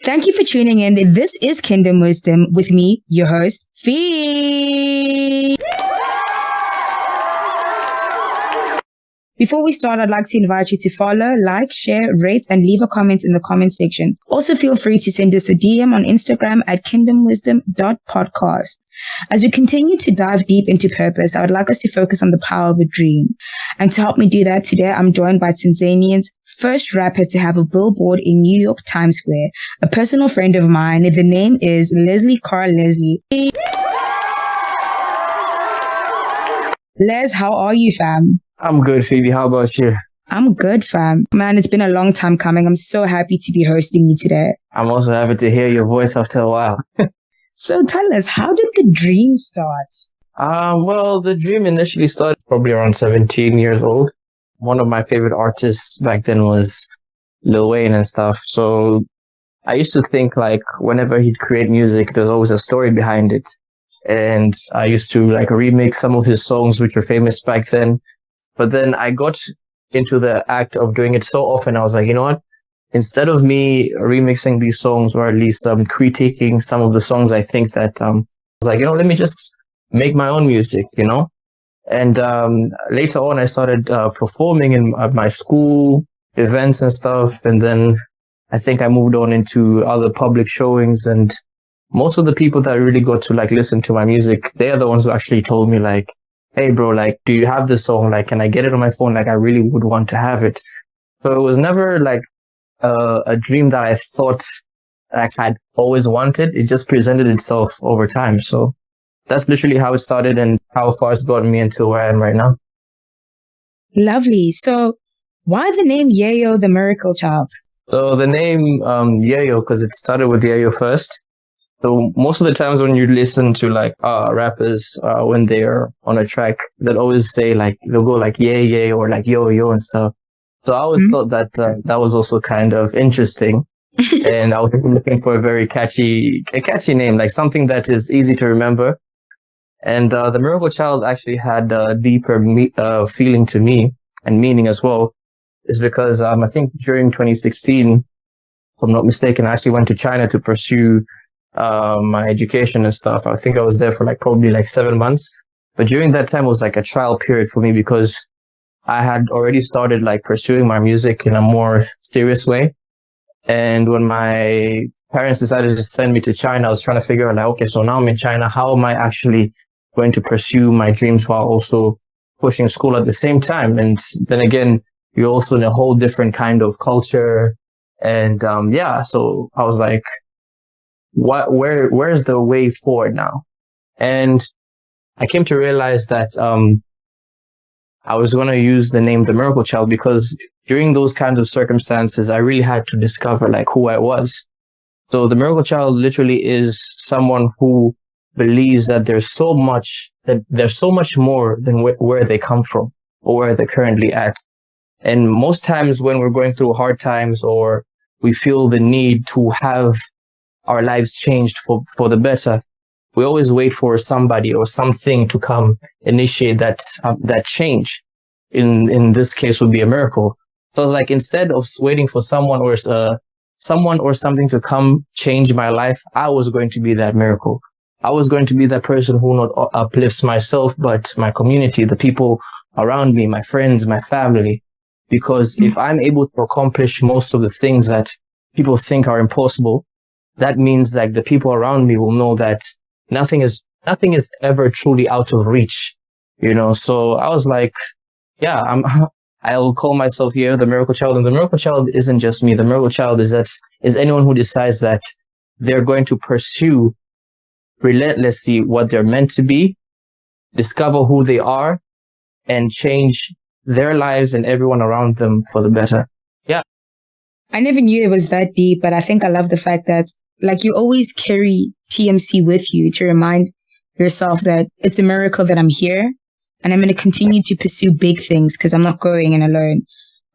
Thank you for tuning in. This is Kingdom Wisdom with me, your host, Fee. Before we start, I'd like to invite you to follow, like, share, rate, and leave a comment in the comment section. Also, feel free to send us a DM on Instagram at KingdomWisdom.Podcast. As we continue to dive deep into purpose, I would like us to focus on the power of a dream. And to help me do that, today I'm joined by Tanzanian's first rapper to have a billboard in New York Times Square, a personal friend of mine. The name is Leslie Carl Leslie. Les, how are you, fam? I'm good, Phoebe. How about you? I'm good, fam. Man, it's been a long time coming. I'm so happy to be hosting you today. I'm also happy to hear your voice after a while. So tell us, how did the dream start? Well, the dream initially started probably around 17 years old. One of my favorite artists back then was Lil Wayne and stuff. So I used to think like whenever he'd create music, there's always a story behind it. And I used to like remix some of his songs, which were famous back then. But then I got into the act of doing it so often, I was like, you know what? Instead of me remixing these songs or at least critiquing some of the songs, I think that I was like, let me just make my own music, And later on, I started performing in my school events and stuff. And then I think I moved on into other public showings. And most of the people that really got to like listen to my music, they are the ones who actually told me like, hey, bro, like, do you have this song? Like, can I get it on my phone? Like, I really would want to have it. So it was never like a dream that I thought like I'd always wanted. It just presented itself over time. So that's literally how it started and how far it's gotten me into where I am right now. Lovely. So why the name YEYO the Miracle Child? So the name YEYO, because it started with YEYO first. So most of the times when you listen to like rappers, when they're on a track, they'll always say like, they'll go like yeah, yeah, or like yo, yo and stuff. So I always thought that that was also kind of interesting. And I was looking for a very catchy name, like something that is easy to remember. And the Miracle Child actually had a deeper feeling to me and meaning as well. Is because I think during 2016, if I'm not mistaken, I actually went to China to pursue my education and stuff. I think I was there for like probably like 7 months. But during that time was like a trial period for me because I had already started like pursuing my music in a more serious way. And when my parents decided to send me to China, I was trying to figure out like, okay, so now I'm in China. How am I actually going to pursue my dreams while also pushing school at the same time? And then again, you're also in a whole different kind of culture. And so I was like, where's the way forward now? And I came to realize that I was going to use the name The Miracle Child because during those kinds of circumstances, I really had to discover like who I was. So the Miracle Child literally is someone who believes that there's so much more than where they come from or where they're currently at. And most times when we're going through hard times or we feel the need to have our lives changed for the better, we always wait for somebody or something to come initiate that change. In this case would be a miracle. So it's like instead of waiting for someone or something to come change my life, I was going to be that miracle. I was going to be that person who not uplifts myself, but my community, the people around me, my friends, my family. Because if I'm able to accomplish most of the things that people think are impossible, that means like the people around me will know that nothing is ever truly out of reach, So I was like, yeah, I'll call myself here the Miracle Child. And the Miracle Child isn't just me. The Miracle Child is anyone who decides that they're going to pursue relentlessly what they're meant to be, discover who they are, and change their lives and everyone around them for the better. Yeah. I never knew it was that deep, but I think I love the fact that like you always carry TMC with you to remind yourself that it's a miracle that I'm here and I'm going to continue to pursue big things because I'm not going in alone.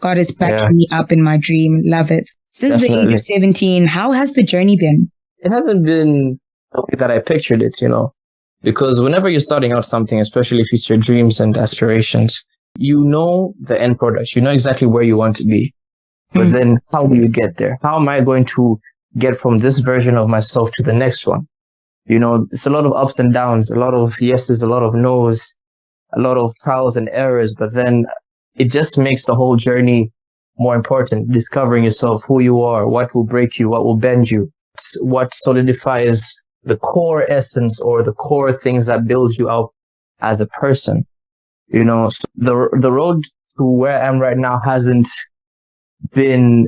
God is backing me up in my dream. Love it. Since the age of 17, how has the journey been? It hasn't been the way that I pictured it, because whenever you're starting out something, especially if it's your dreams and aspirations, you know the end product. You know exactly where you want to be. But then how do you get there? How am I going to get from this version of myself to the next one. It's a lot of ups and downs, a lot of yeses, a lot of no's, a lot of trials and errors, but then it just makes the whole journey more important. Discovering yourself, who you are, what will break you, what will bend you, what solidifies the core essence or the core things that build you up as a person. So the road to where I am right now hasn't been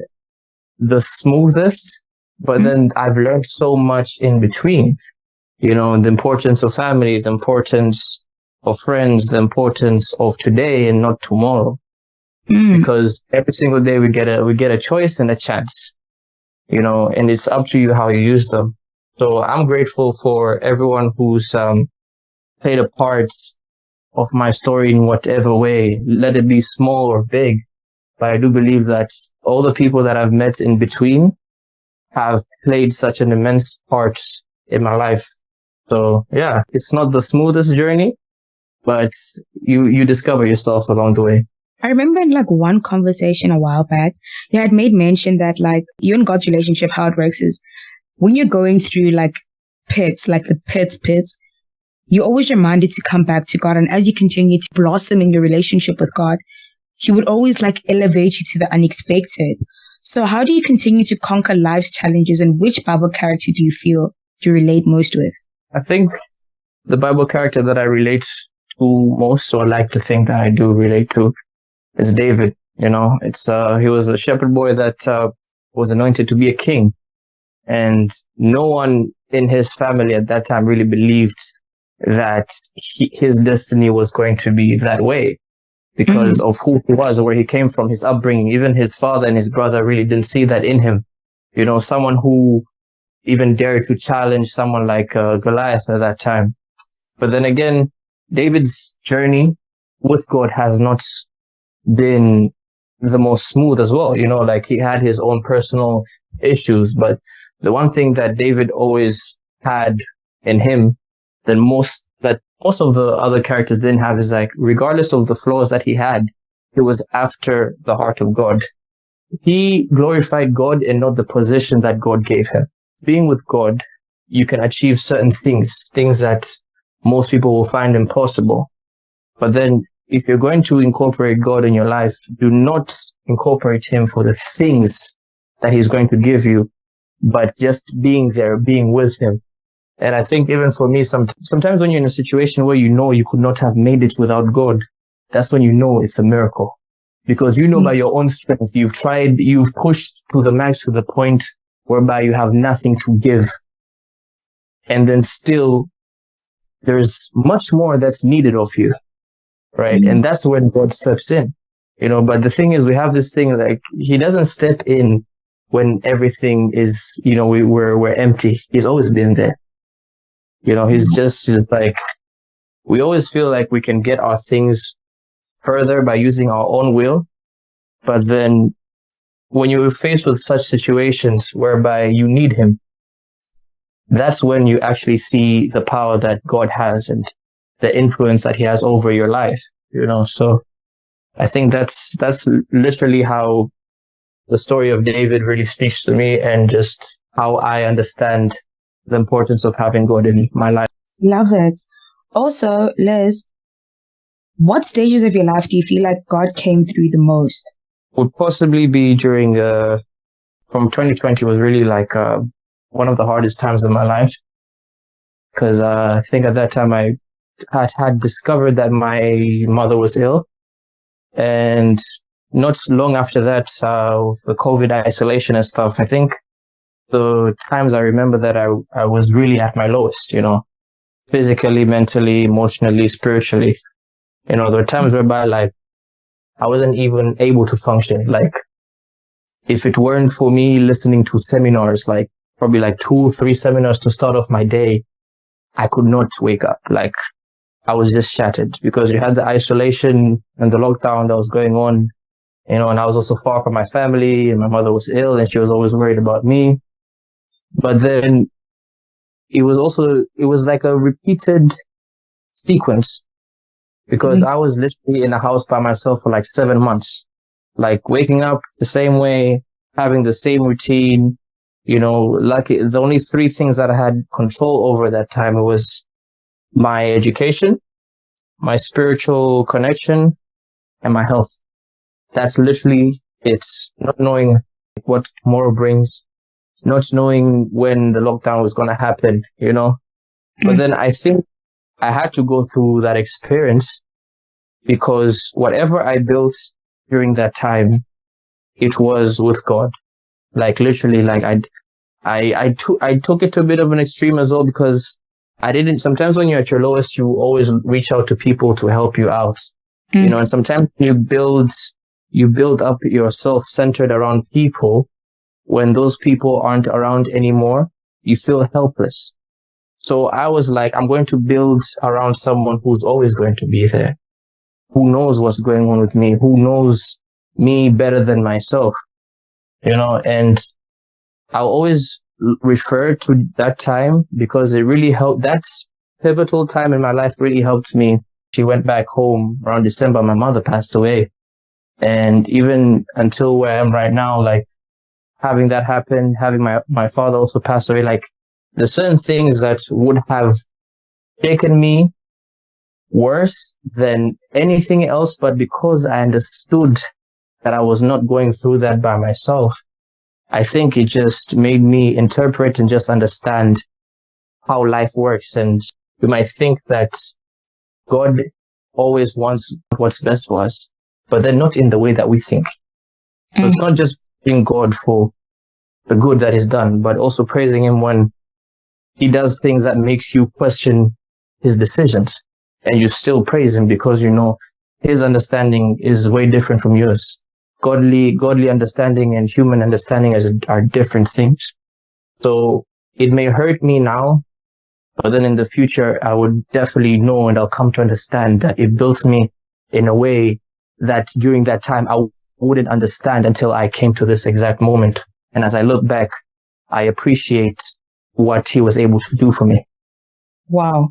the smoothest, but then I've learned so much in between. The importance of family, the importance of friends, the importance of today and not tomorrow. Because every single day we get a choice and a chance, and it's up to you how you use them. So I'm grateful for everyone who's played a part of my story in whatever way, let it be small or big. But I do believe that all the people that I've met in between have played such an immense part in my life. So yeah, it's not the smoothest journey, but you discover yourself along the way. I remember in one conversation a while back, you had made mention that you and God's relationship, how it works is when you're going through pits, the pits, you're always reminded to come back to God. And as you continue to blossom in your relationship with God, He would always elevate you to the unexpected. So how do you continue to conquer life's challenges, and which Bible character do you feel you relate most with? I think the Bible character that I relate to most, or like to think that I do relate to, is David. It's he was a shepherd boy that was anointed to be a king, and no one in his family at that time really believed that his destiny was going to be that way because of who he was or where he came from, his upbringing. Even his father and his brother really didn't see that in him. Someone who even dared to challenge someone like Goliath at that time. But then again, David's journey with God has not been the most smooth as well. He had his own personal issues, but the one thing that David always had in him that most of the other characters didn't have is regardless of the flaws that he had, he was after the heart of God. He glorified God and not the position that God gave him. Being with God, you can achieve certain things that most people will find impossible. But then if you're going to incorporate God in your life, do not incorporate Him for the things that He's going to give you, but just being there, being with Him. And I think even for me, sometimes when you're in a situation where you could not have made it without God, that's when it's a miracle. Because by your own strength, you've tried, you've pushed to the max, to the point whereby you have nothing to give. And then still, there's much more that's needed of you. Right. And that's when God steps in, but the thing is, we have this thing He doesn't step in when everything is, we're empty. He's always been there. He's just we always feel like we can get our things further by using our own will. But then when you're faced with such situations whereby you need Him, that's when you actually see the power that God has and the influence that He has over your life, So I think that's literally how the story of David really speaks to me, and just how I understand the importance of having God in my life. Love it. Also, Liz, what stages of your life do you feel like God came through the most? Would possibly be during from 2020 was really one of the hardest times of my life, because I think at that time I had discovered that my mother was ill, and not long after that, with the COVID isolation and stuff, I think the times I remember that I was really at my lowest, physically, mentally, emotionally, spiritually. There were times whereby I wasn't even able to function. If it weren't for me listening to seminars, probably 2-3 seminars to start off my day, I could not wake up. I was just shattered, because you had the isolation and the lockdown that was going on, and I was also far from my family, and my mother was ill and she was always worried about me. But then it was like a repeated sequence, because I was literally in a house by myself for 7 months, waking up the same way, having the same routine, lucky, the only three things that I had control over that time was my education, my spiritual connection, and my health. That's literally it. Not knowing what tomorrow brings, not knowing when the lockdown was going to happen, But then I think I had to go through that experience because whatever I built during that time, it was with God. Like literally, like I took it to a bit of an extreme as well because sometimes when you're at your lowest, you always reach out to people to help you out, and sometimes you build up yourself centered around people. When those people aren't around anymore, you feel helpless. So I was like, I'm going to build around someone who's always going to be there, who knows what's going on with me, who knows me better than myself, and I'll always refer to that time because it really helped. That pivotal time in my life really helped me. She went back home around December. My mother passed away. And even until where I am right now, like having that happen, having my father also pass away, like there's certain things that would have taken me worse than anything else. But because I understood that I was not going through that by myself, I think it just made me interpret and just understand how life works. And we might think that God always wants what's best for us, but then not in the way that we think. So it's not just praising God for the good that is done, but also praising him when he does things that makes you question his decisions. And you still praise him because his understanding is way different from yours. Godly understanding and human understanding are different things. So it may hurt me now, but then in the future, I would definitely know and I'll come to understand that it built me in a way that during that time, I wouldn't understand until I came to this exact moment. And as I look back, I appreciate what he was able to do for me. Wow.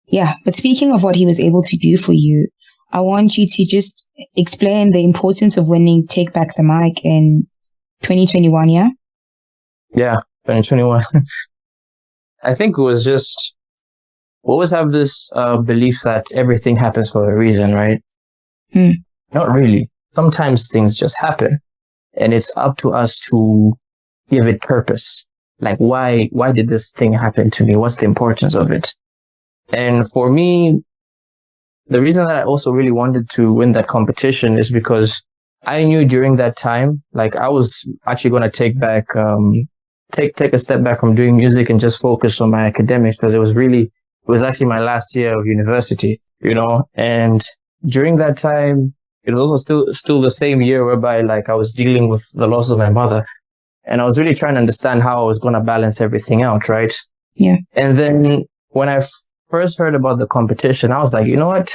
Yeah. But speaking of what he was able to do for you, I want you to just explain the importance of winning Take Back the Mic in 2021, yeah? Yeah, 2021. I think it was just, we always have this belief that everything happens for a reason, right? Not really. Sometimes things just happen and it's up to us to give it purpose. Like, why did this thing happen to me? What's the importance of it? And for me, the reason that I also really wanted to win that competition is because I knew during that time, like I was actually going to take a step back from doing music and just focus on my academics because it was actually my last year of university, and during that time, it was also still the same year whereby like I was dealing with the loss of my mother and I was really trying to understand how I was going to balance everything out. Right. Yeah. And then when I first heard about the competition, I was like, you know what?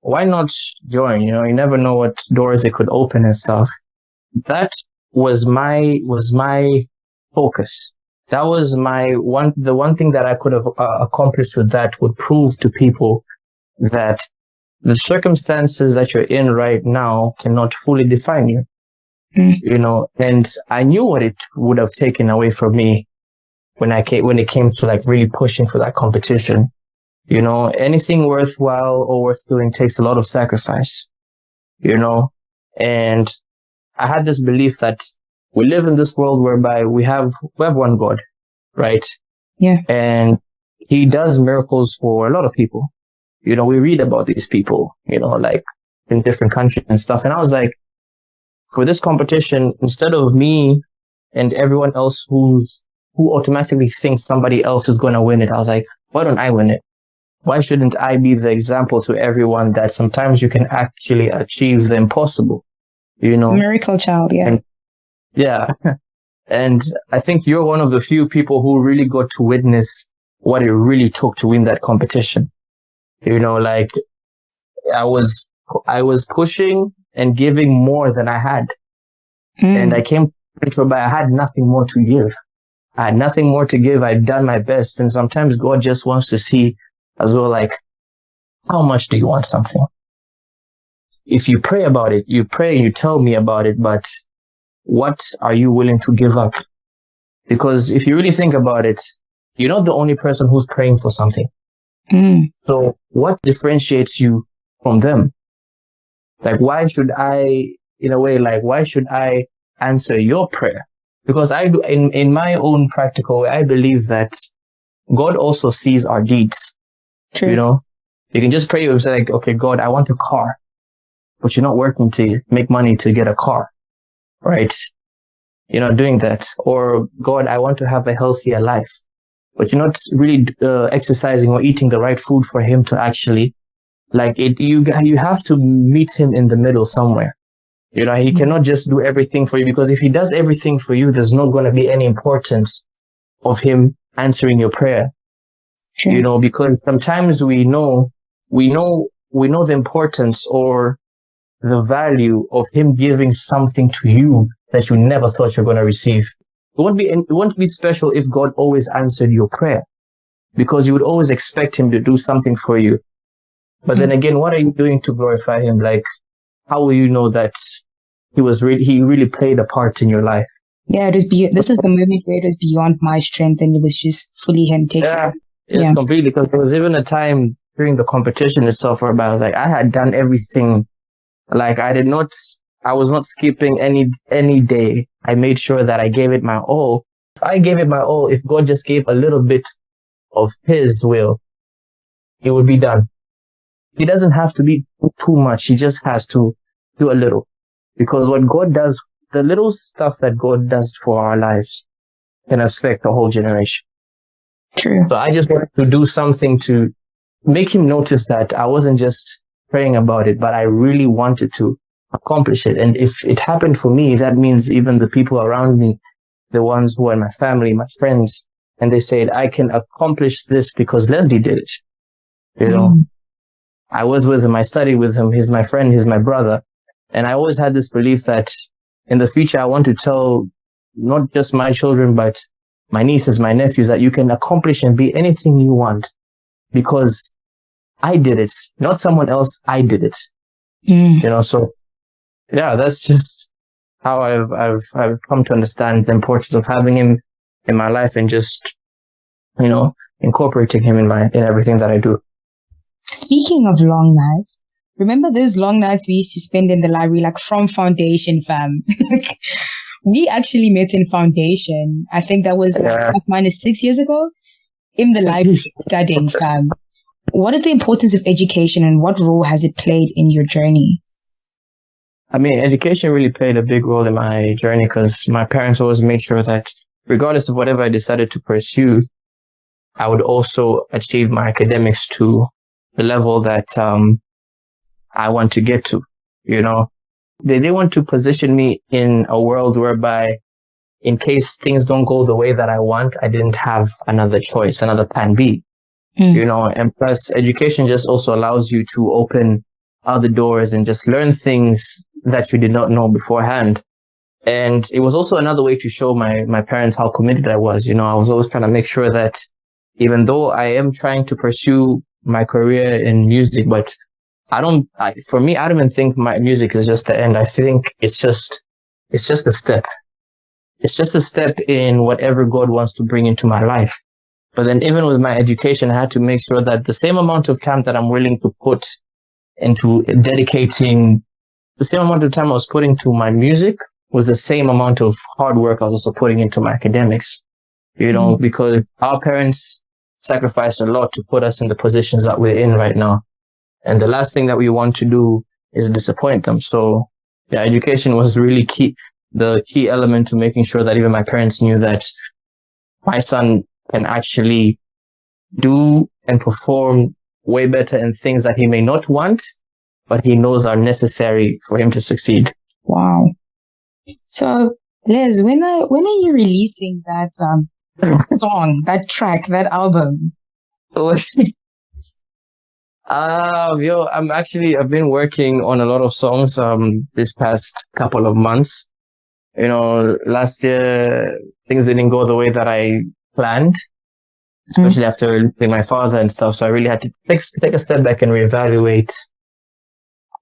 Why not join? You never know what doors it could open and stuff. That was my focus. That was the one thing that I could have accomplished with that would prove to people that the circumstances that you're in right now cannot fully define you. And I knew what it would have taken away from me when it came to like really pushing for that competition. Anything worthwhile or worth doing takes a lot of sacrifice, and I had this belief that we live in this world whereby we have one God, right? Yeah. And he does miracles for a lot of people. We read about these people, like in different countries and stuff. And I was like, for this competition, instead of me and everyone else who automatically thinks somebody else is going to win it, I was like, why don't I win it? Why shouldn't I be the example to everyone that sometimes you can actually achieve the impossible? Miracle child, yeah. And, yeah. And I think you're one of the few people who really got to witness what it really took to win that competition. Like I was pushing and giving more than I had. And I came to it, but I had nothing more to give. I had nothing more to give. I'd done my best. And sometimes God just wants to see as well, like, how much do you want something? If you pray about it, you pray and you tell me about it, but what are you willing to give up? Because if you really think about it, you're not the only person who's praying for something. So what differentiates you from them? Like, why should I, in a way, like, why should I answer your prayer? Because I do, in my own practical way, I believe that God also sees our deeds. True. You know, you can just pray, you say like, okay, God, I want a car, but you're not working to make money to get a car, right? You're not doing that. Or God, I want to have a healthier life, but you're not really exercising or eating the right food for him to actually like it. You have to meet him in the middle somewhere. You know, he cannot just do everything for you, because if he does everything for you, there's not going to be any importance of him answering your prayer. True. You know, because sometimes we know the importance or the value of him giving something to you that you never thought you're going to receive. It won't be special if God always answered your prayer, because you would always expect him to do something for you. But then again, what are you doing to glorify him? Like, how will you know that he really played a part in your life? Yeah, this is the moment where it was beyond my strength and it was just fully him taking. Yeah, it's completely, because there was even a time during the competition itself where I was like, I had done everything. Like, I was not skipping any day. I made sure that I gave it my all. If I gave it my all, if God just gave a little bit of his will, it would be done. He doesn't have to be too much. He just has to do a little. Because what God does, the little stuff that God does for our lives can affect the whole generation. True. So I just wanted to do something to make him notice that I wasn't just praying about it, but I really wanted to accomplish it. And if it happened for me, that means even the people around me, the ones who are my family, my friends, and they said, I can accomplish this because Leslie did it. You know, I was with him, I studied with him, he's my friend, he's my brother. And I always had this belief that in the future, I want to tell not just my children, but my nieces, my nephews, that you can accomplish and be anything you want because I did it, not someone else. I did it. You know, so yeah, that's just how I've come to understand the importance of having him in my life and just, you know, incorporating him in everything that I do. Speaking of long nights, remember those long nights we used to spend in the library, like from foundation, fam? We actually met in foundation. I think that was plus minus 6 years ago in the library studying, fam. What is the importance of education and what role has it played in your journey? I mean, education really played a big role in my journey because my parents always made sure that regardless of whatever I decided to pursue, I would also achieve my academics to the level that I want to get to. You know, they want to position me in a world whereby in case things don't go the way that I want, I didn't have another choice, another plan B. You know, and plus education just also allows you to open other doors and just learn things that you did not know beforehand. And it was also another way to show my parents how committed I was. You know, I was always trying to make sure that even though I am trying to pursue my career in music, but for me, I don't even think my music is just the end. I think it's just a step. It's just a step in whatever God wants to bring into my life. But then even with my education, I had to make sure that the same amount of time that I'm willing to put into dedicating, the same amount of time I was putting to my music was the same amount of hard work I was also putting into my academics. You know, because our parents sacrificed a lot to put us in the positions that we're in right now. And the last thing that we want to do is disappoint them. So yeah, education was really the key element to making sure that even my parents knew that my son can actually do and perform way better in things that he may not want, but he knows are necessary for him to succeed. Wow. So, Les, when are you releasing that song, that track, that album? I've been working on a lot of songs this past couple of months. You know, last year things didn't go the way that I planned, especially after losing my father and stuff. So I really had to take a step back and reevaluate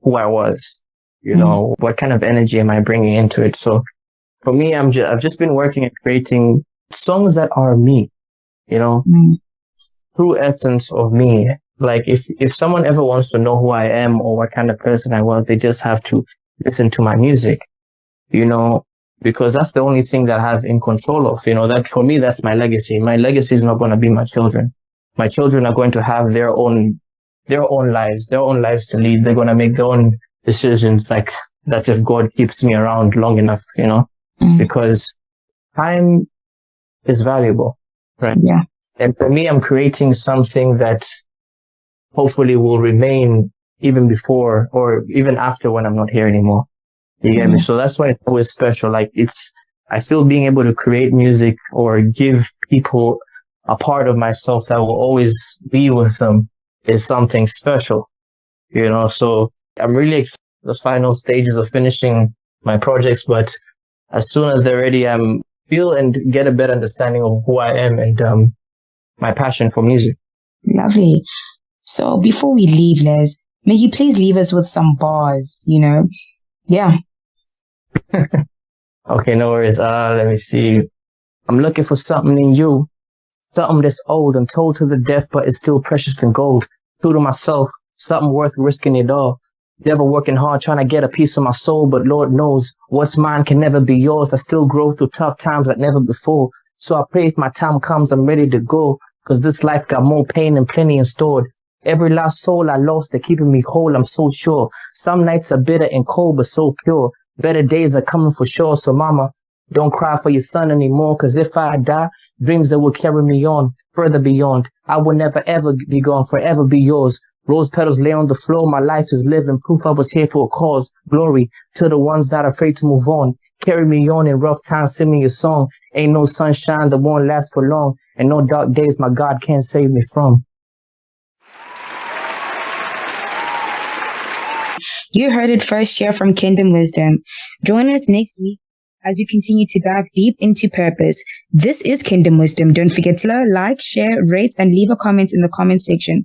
who I was. You know, what kind of energy am I bringing into it? So for me, I've just been working at creating songs that are me, you know, true essence of me. Like if someone ever wants to know who I am or what kind of person I was, they just have to listen to my music, you know, because that's the only thing that I have in control of, you know. That for me, that's my legacy. My legacy is not going to be my children. My children are going to have their own lives to lead. They're going to make their own decisions. Like that's if God keeps me around long enough, you know, because time is valuable, right? Yeah. And for me, I'm creating something that hopefully will remain even before or even after when I'm not here anymore. You get me? So that's why it's always special. Like I feel being able to create music or give people a part of myself that will always be with them is something special, you know? So I'm really excited the final stages of finishing my projects, but as soon as they're ready, feel and get a better understanding of who I am and, my passion for music. Lovely. So before we leave, Les, may you please leave us with some bars, you know? Yeah. Okay, no worries. Let me see. I'm looking for something in you. Something that's old and told to the death, but it's still precious than gold. True to myself, something worth risking it all. Never working hard, trying to get a piece of my soul, but Lord knows what's mine can never be yours. I still grow through tough times like never before. So I pray if my time comes, I'm ready to go. Cause this life got more pain and plenty in store. Every last soul I lost, they're keeping me whole, I'm so sure. Some nights are bitter and cold, but so pure. Better days are coming for sure. So mama, don't cry for your son anymore. Cause if I die, dreams that will carry me on, further beyond. I will never ever be gone, forever be yours. Rose petals lay on the floor, my life is living, proof I was here for a cause. Glory to the ones not afraid to move on. Carry me on in rough times, sing me a song. Ain't no sunshine that won't last for long, and no dark days my God can't save me from. You heard it first here from Kingdom Wisdom. Join us next week as we continue to dive deep into purpose. This is Kingdom Wisdom. Don't forget to like, share, rate, and leave a comment in the comment section.